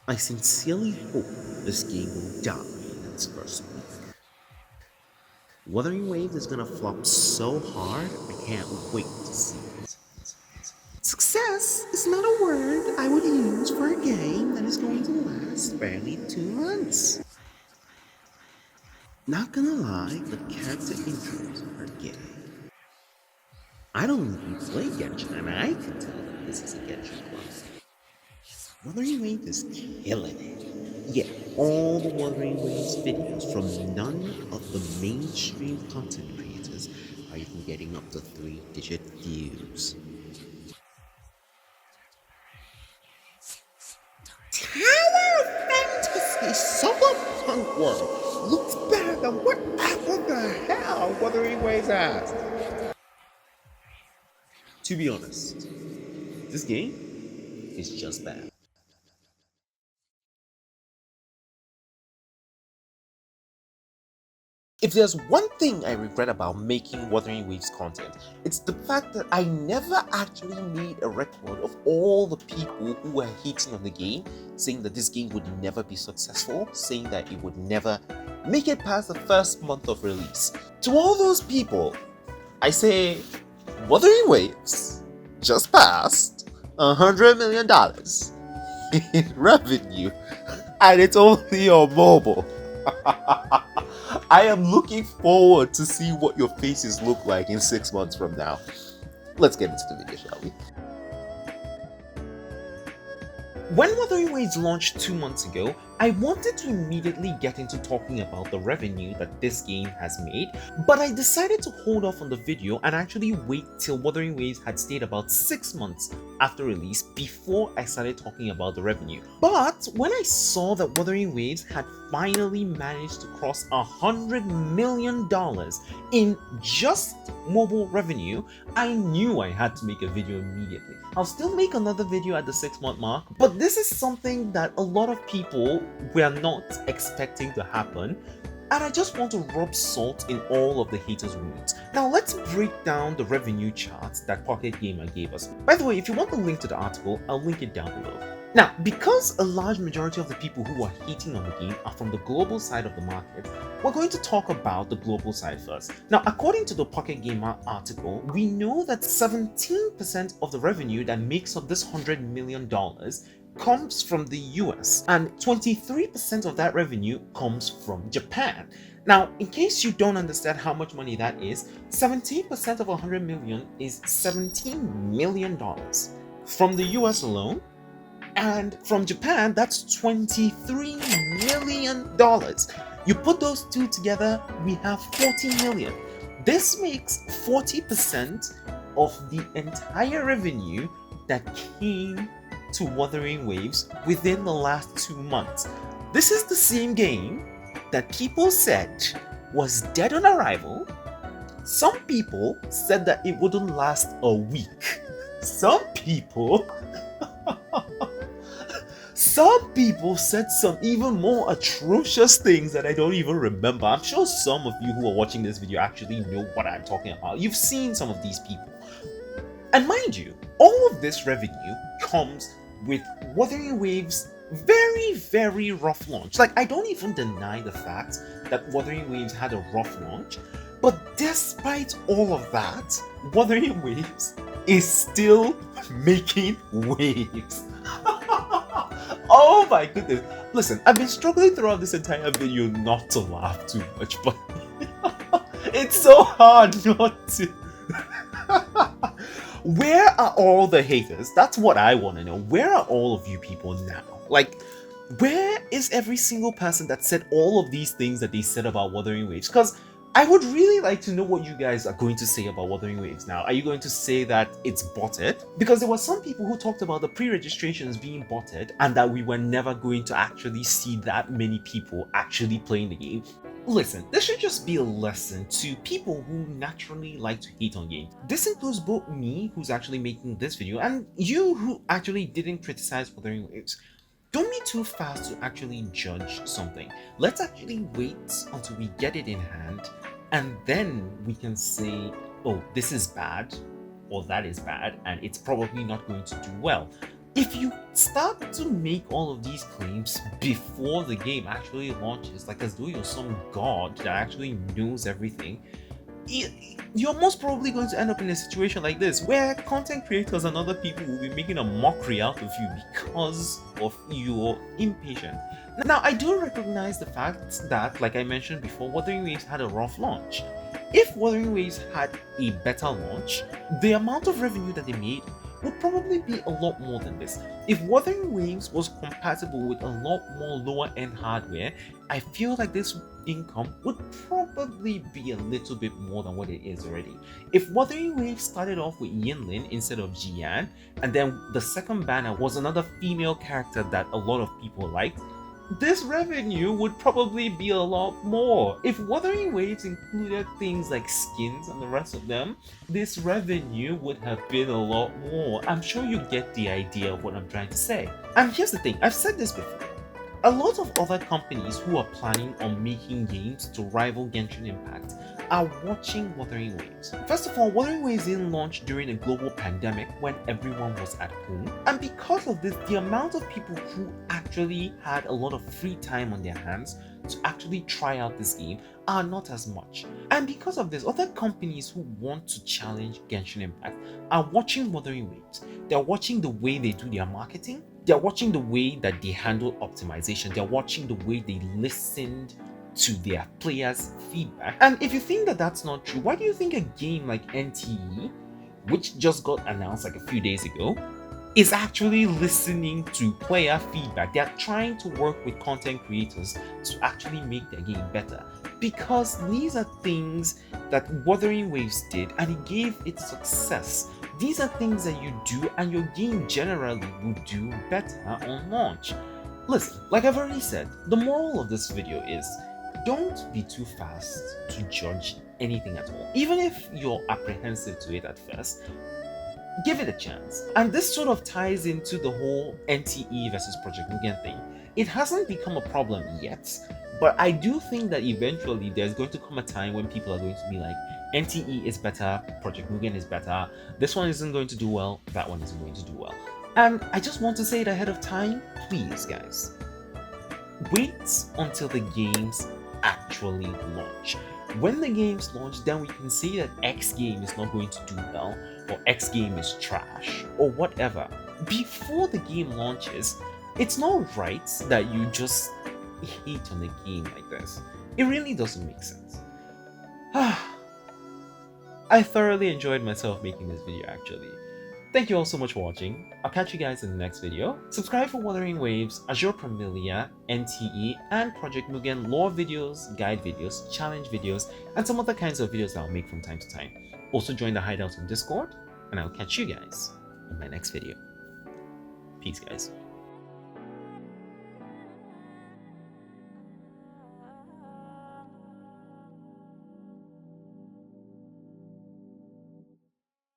I sincerely hope this game will die in its first week. Wuthering Waves is gonna flop so hard, I can't wait to see it. Success is not a word I would use for a game that is going to last barely 2 months. Not gonna lie, the character intros are gay. I don't even play Genshin, and I can tell that this is a Genshin club. Wuthering Waves is killing it. Yeah, all the Wuthering Waves videos from none of the mainstream content creators are even getting up to 3-digit views. Tower Fantasy Cyberpunk World looks better than whatever the hell Wuthering Waves has. To be honest, this game is just bad. If there's one thing I regret about making Wuthering Waves content, it's the fact that I never actually made a record of all the people who were hating on the game, saying that this game would never be successful, saying that it would never make it past the first month of release. To all those people, I say, Wuthering Waves just passed $100 million in revenue, and it's only on mobile. I am looking forward to see what your faces look like in 6 months from now. Let's get into the video, shall we? When Wuthering Waves launched 2 months ago, I wanted to immediately get into talking about the revenue that this game has made, but I decided to hold off on the video and actually wait till Wuthering Waves had stayed about 6 months after release before I started talking about the revenue. But when I saw that Wuthering Waves had finally managed to cross $100 million in just mobile revenue, I knew I had to make a video immediately. I'll still make another video at the 6-month mark, but this is something that a lot of people were not expecting to happen, and I just want to rub salt in all of the haters' wounds. Now let's break down the revenue charts that Pocket Gamer gave us. By the way, if you want the link to the article, I'll link it down below. Now, because a large majority of the people who are hating on the game are from the global side of the market, we're going to talk about the global side first. Now, according to the Pocket Gamer article, we know that 17% of the revenue that makes up this $100 million comes from the US, and 23% of that revenue comes from Japan. Now, in case you don't understand how much money that is, 17% of 100 million is $17 million from the US alone. And from Japan, that's $23 million. You put those two together, we have 40 million. This makes 40% of the entire revenue that came to Wuthering Waves within the last 2 months. This is the same game that people said was dead on arrival. Some people said that it wouldn't last a week. Some people said some even more atrocious things that I don't even remember. I'm sure some of you who are watching this video actually know what I'm talking about. You've seen some of these people. And mind you, all of this revenue comes with Wuthering Waves' very, very rough launch. Like, I don't even deny the fact that Wuthering Waves had a rough launch, but despite all of that, Wuthering Waves is still making waves. Oh my goodness. Listen, I've been struggling throughout this entire video not to laugh too much, but it's so hard not to. Where are all the haters? That's what I want to know. Where are all of you people now? Like, where is every single person that said all of these things that they said about Wuthering Waves? Because I would really like to know what you guys are going to say about Wuthering Waves now. Are you going to say that it's botted? Because there were some people who talked about the pre-registrations being botted and that we were never going to actually see that many people actually playing the game. Listen, this should just be a lesson to people who naturally like to hate on games. This includes both me, who's actually making this video, and you who actually didn't criticize Wuthering Waves. Don't be too fast to actually judge something. Let's actually wait until we get it in hand, and then we can say, oh, this is bad, or that is bad, and it's probably not going to do well. If you start to make all of these claims before the game actually launches, like as though you're some god that actually knows everything, you're most probably going to end up in a situation like this where content creators and other people will be making a mockery out of you because of your impatience. Now, I do recognize the fact that, like I mentioned before, Wuthering Waves had a rough launch. If Wuthering Waves had a better launch, the amount of revenue that they made would probably be a lot more than this. If Wuthering Waves was compatible with a lot more lower end hardware, I feel like this income would probably be a little bit more than what it is already. If Wuthering Waves started off with Yinlin instead of Jian, and then the second banner was another female character that a lot of people liked, this revenue would probably be a lot more. If Wuthering Waves included things like skins and the rest of them, this revenue would have been a lot more. I'm sure you get the idea of what I'm trying to say. And here's the thing, I've said this before. A lot of other companies who are planning on making games to rival Genshin Impact are watching Wuthering Waves. First of all, Wuthering Waves didn't launch during a global pandemic when everyone was at home, and because of this, the amount of people who actually had a lot of free time on their hands to actually try out this game are not as much. And because of this, other companies who want to challenge Genshin Impact are watching Wuthering Waves. They're watching the way they do their marketing, they're watching the way that they handle optimization, they're watching the way they listened to their players' feedback. And if you think that that's not true, why do you think a game like NTE, which just got announced like a few days ago, is actually listening to player feedback? They're trying to work with content creators to actually make their game better, because these are things that Wuthering Waves did and it gave it success. These are things that you do and your game generally will do better on launch. Listen, like I've already said, the moral of this video is don't be too fast to judge anything at all. Even if you're apprehensive to it at first, give it a chance. And this sort of ties into the whole NTE versus Project Mugen thing. It hasn't become a problem yet, but I do think that eventually there's going to come a time when people are going to be like, NTE is better, Project Mugen is better, this one isn't going to do well, that one isn't going to do well. And I just want to say it ahead of time, please guys, wait until the games actually launch. When the games launch, then we can say that X game is not going to do well, or X game is trash, or whatever. Before the game launches, it's not right that you just hate on a game like this. It really doesn't make sense. I thoroughly enjoyed myself making this video actually. Thank you all so much for watching. I'll catch you guys in the next video. Subscribe for Wuthering Waves, Azure Familia, NTE, and Project Mugen lore videos, guide videos, challenge videos, and some other kinds of videos that I'll make from time to time. Also join the hideout on Discord, and I'll catch you guys in my next video. Peace guys.